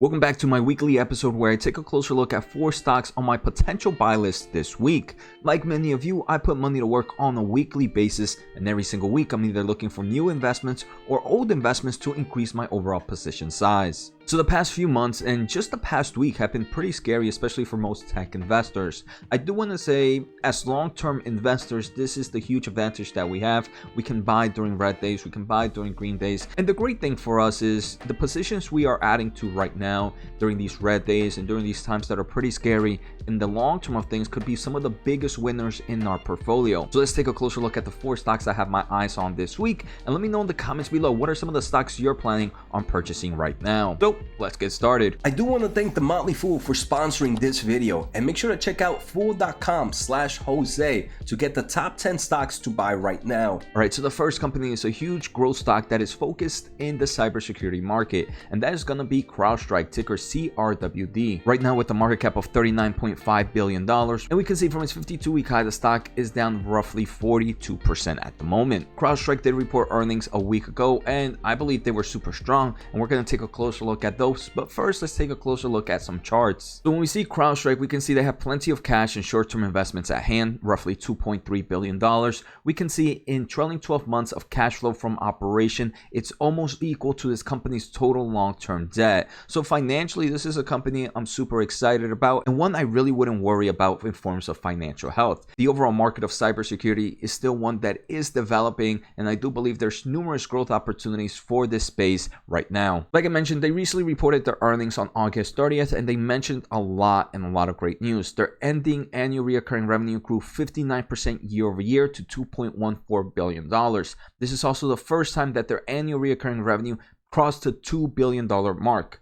Welcome back to my weekly episode where I take a closer look at 4 stocks on my potential buy list this week. Like many of you, I put money to work on a weekly basis, and every single week I'm either looking for new investments or old investments to increase my overall position size. So the past few months and just the past week have been pretty scary, especially for most tech investors. I do want to say, as long-term investors, this is the huge advantage that we have. We can buy during red days, we can buy during green days. And the great thing for us is the positions we are adding to right now during these red days and during these times that are pretty scary, in the long term of things, could be some of the biggest winners in our portfolio. So let's take a closer look at the 4 stocks I have my eyes on this week, and let me know in the comments below what are some of the stocks you're planning on purchasing right now. So let's get started. I do want to thank the Motley Fool for sponsoring this video, and make sure to check out fool.com/Jose to get the top 10 stocks to buy right now. All right, so the first company is a huge growth stock that is focused in the cybersecurity market, and that is going to be Crowdstrike, ticker CRWD. Right now with a market cap of $39.5 billion, and we can see from its 52-week high, the stock is down roughly 42% at the moment. Crowdstrike did report earnings a week ago, and I believe they were super strong, and we're going to take a closer look at those. But first, let's take a closer look at some charts. So when we see Crowdstrike, we can see they have plenty of cash and short-term investments at hand, roughly $2.3 billion. We can see in trailing 12 months of cash flow from operation, it's almost equal to this company's total long-term debt. So financially, this is a company I'm super excited about, and one I really wouldn't worry about in forms of financial health. The overall market of cybersecurity is still one that is developing, and I do believe there's numerous growth opportunities for this space right now. Like I mentioned, they recently reported their earnings on August 30th, and they mentioned a lot of great news. Their ending annual recurring revenue grew 59% year over year to $2.14 billion. This is also the first time that their annual recurring revenue crossed the $2 billion mark.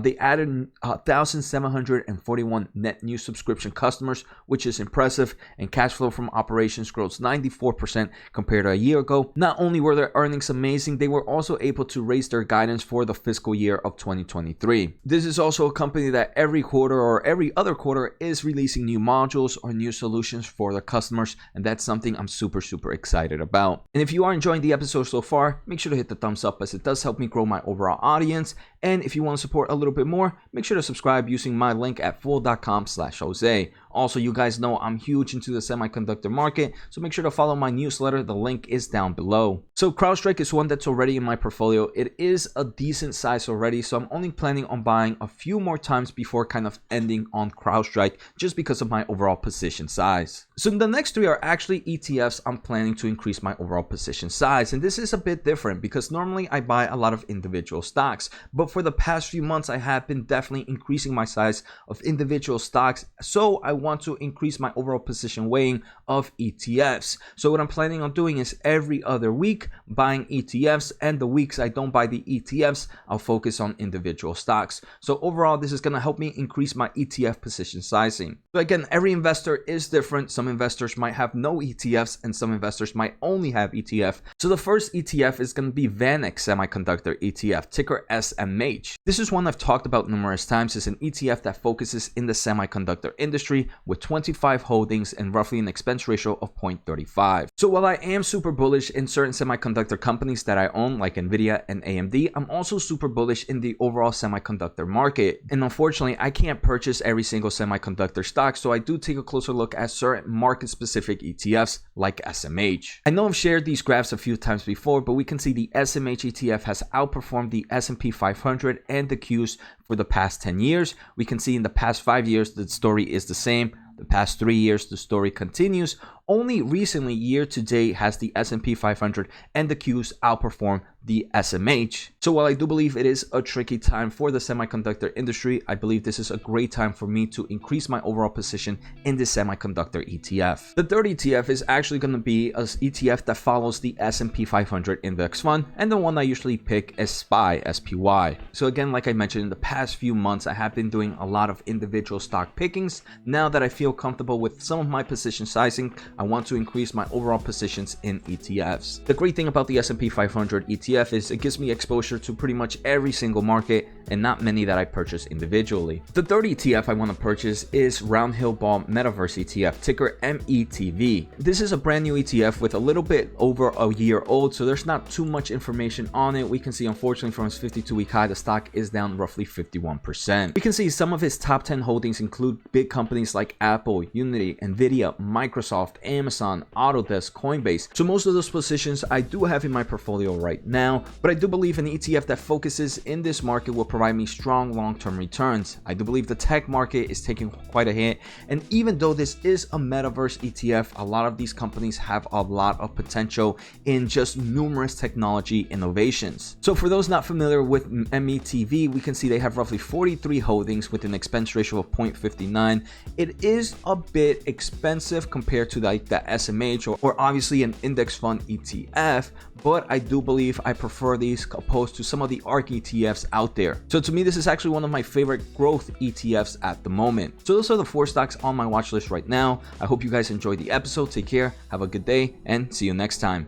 They added 1,741 net new subscription customers, which is impressive, and cash flow from operations grows 94% compared to a year ago. Not only were their earnings amazing, they were also able to raise their guidance for the fiscal year of 2023. This is also a company that every quarter or every other quarter is releasing new modules or new solutions for their customers, and that's something I'm super excited about. And if you are enjoying the episode so far, make sure to hit the thumbs up, as it does help me grow my overall audience. And if you want to support a little bit more, make sure to subscribe using my link at fool.com/Jose. Also, you guys know I'm huge into the semiconductor market, so make sure to follow my newsletter. The link is down below. So Crowdstrike is one that's already in my portfolio. It is a decent size already, so I'm only planning on buying a few more times before kind of ending on Crowdstrike, just because of my overall position size. So the next 3 are actually ETFs I'm planning to increase my overall position size, and this is a bit different because normally I buy a lot of individual stocks, but for the past few months I have been definitely increasing my size of individual stocks, so I want to increase my overall position weighing of ETFs. So what I'm planning on doing is every other week buying ETFs, and the weeks I don't buy the ETFs, I'll focus on individual stocks. So overall, this is going to help me increase my ETF position sizing. So again, every investor is different. Some investors might have no ETFs and some investors might only have ETF. So the first ETF is going to be VanEck Semiconductor ETF, ticker SMH. This is one I've talked about numerous times. It's an ETF that focuses in the semiconductor industry with 25 holdings and roughly an expense ratio of 0.35. So while I am super bullish in certain semiconductor companies that I own, like Nvidia and AMD, I'm also super bullish in the overall semiconductor market. And unfortunately, I can't purchase every single semiconductor stock, so I do take a closer look at certain market-specific ETFs like SMH. I know I've shared these graphs a few times before, but we can see the SMH ETF has outperformed the S&P 500 and the Qs for the past 10 years. We can see in the past 5 years, the story is the same. The past 3 years, the story continues. Only recently, year to date, has the S&P 500 and the Qs outperformed the SMH. So while I do believe it is a tricky time for the semiconductor industry, I believe this is a great time for me to increase my overall position in the semiconductor ETF. The third ETF is actually going to be an ETF that follows the S&P 500 index fund, and the one I usually pick is SPY. So again, like I mentioned, in the past few months, I have been doing a lot of individual stock pickings. Now that I feel comfortable with some of my position sizing, I want to increase my overall positions in ETFs. The great thing about the S&P 500 ETF is it gives me exposure to pretty much every single market and not many that I purchase individually. The third ETF I want to purchase is Round Hill Ball Metaverse ETF, ticker METV. This is a brand new ETF with a little bit over a year old, so there's not too much information on it. We can see, unfortunately, from its 52-week high, the stock is down roughly 51%. We can see some of its top 10 holdings include big companies like Apple, Unity, Nvidia, Microsoft, Amazon, Autodesk, Coinbase. So most of those positions I do have in my portfolio right now, but I do believe an ETF that focuses in this market will provide me strong long-term returns. I do believe the tech market is taking quite a hit, and even though this is a metaverse ETF, a lot of these companies have a lot of potential in just numerous technology innovations. So for those not familiar with METV, we can see they have roughly 43 holdings with an expense ratio of 0.59. It is a bit expensive compared to like the SMH or obviously an index fund ETF, but I do believe I prefer these opposed to some of the ARK ETFs out there. So to me, this is actually one of my favorite growth ETFs at the moment. So those are the 4 stocks on my watch list right now. I hope you guys enjoyed the episode. Take care, have a good day, and see you next time.